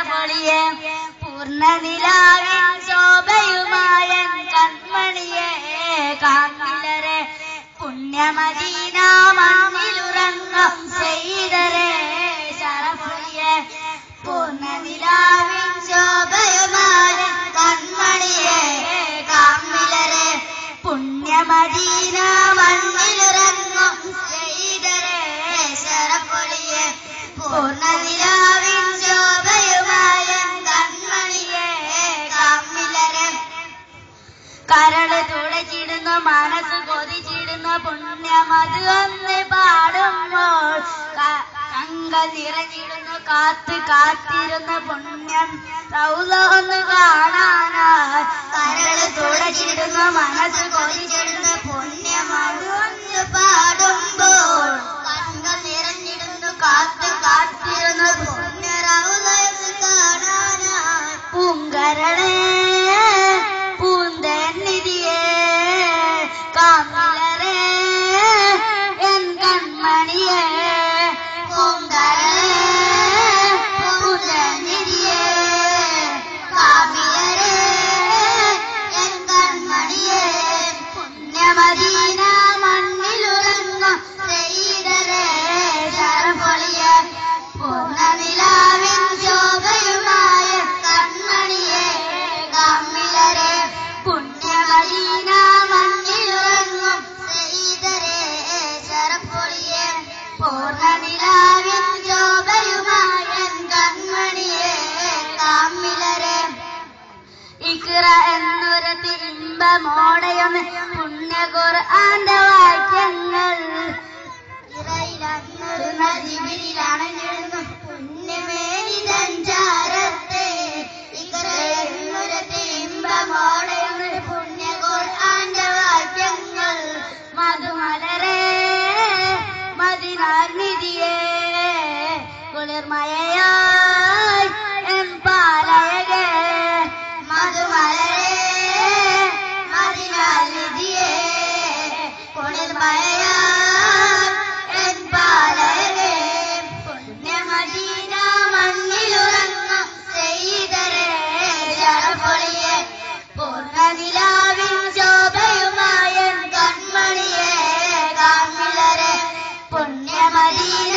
ശരഫൊളിയെ പൂർണ്ണനിലാവിൻ ശോഭയുമായ കൺമണിയെ കാമിലരെ പുണ്യമദീന മണ്ണിലുറങ്ങും സയ്യിദരെ ശരഫൊളിയെ പൂർണ്ണനിലാവിൻ ശോഭയുമായ കൺമണിയെ കാമിലരെ പുണ്യമദീന മണ്ണിലുറങ്ങും സയ്യിദരെ ശരഫൊളിയെ പൂർണ്ണനിലാവിൻ ശോഭയുമായ കൺമണിയെ കാമിലരെ കരള് തുളച്ചിടുന്നു മനസ്സ് കൊതിച്ചിടുന്നു പുണ്യമത് ഒന്ന് പാടുമ്പോൾ കങ്ക നിറഞ്ഞിടുന്നു കാത്ത് കാത്തിരുന്ന പുണ്യം റൗള ഒന്ന് കാണാനായി കരള് തുളച്ചിടുന്നു മനസ്സ് കൊതിച്ചിടുന്നു പുണ്യമത് ഒന്ന് പാടുമ്പോൾ കങ്ക നിറഞ്ഞിടുന്നു കാത്ത് കാത്തിരുന്ന പുണ്യ റൗള ഒന്ന് കാണാനായി പൂങ്കരളേ പൂന്തന്നിധിയേ കാമിലരെ എൻ കൺമണിയേ പൂങ്കരളേ പൂന്തന്നിധിയേ കാമിലരെ എൻ കൺമണിയേ പുണ്യമദീന മണ്ണിലുറങ്ങും സയ്യിദരെ ശരഫൊളിയെ പൂർണ്ണനിലാവിൻ ശോഭയുമായ കൺമണിയെ കാമിലരെ പുണ്യമദീന മണ്ണിലുറങ്ങും സയ്യിദരെ ശരഫൊളിയെ പൂർണ്ണനിലാവിൻ ശോഭയുമായ കൺമണിയെ കാമിലരെ ഇഖ്റ എന്നൊരത്തി ഇമ്പമോടെയൊന്ന് പുണ്യ ഖുർആന്റെ വാക്യങ്ങൾ ഇറയിലന്നൊരു ജിബ്രീലാണ് പുണ്യമേനി സഞ്ചാരത്തെ ഇഖ്റ എന്നൊരത്തി ഇമ്പമോടെയൊന്ന് പുണ്യ ഖുർആന്റെ വാക്യങ്ങൾ മധുമലരെ മദിനാനിധിയേ കുളിർമയയായി എൻ പാലയകേ മധുമലരെ മദിനാനിധിയേ കുളിർമയയായി എൻ പാലയകേ പുണ്യമദീന മണ്ണിലുറങ്ങും സയ്യിദരെ ശരഫൊളിയെ പൂർണ്ണനിലാവിൻ ശോഭയുമായ കൺമണിയെ കാമിലരെ പുണ്യമദീന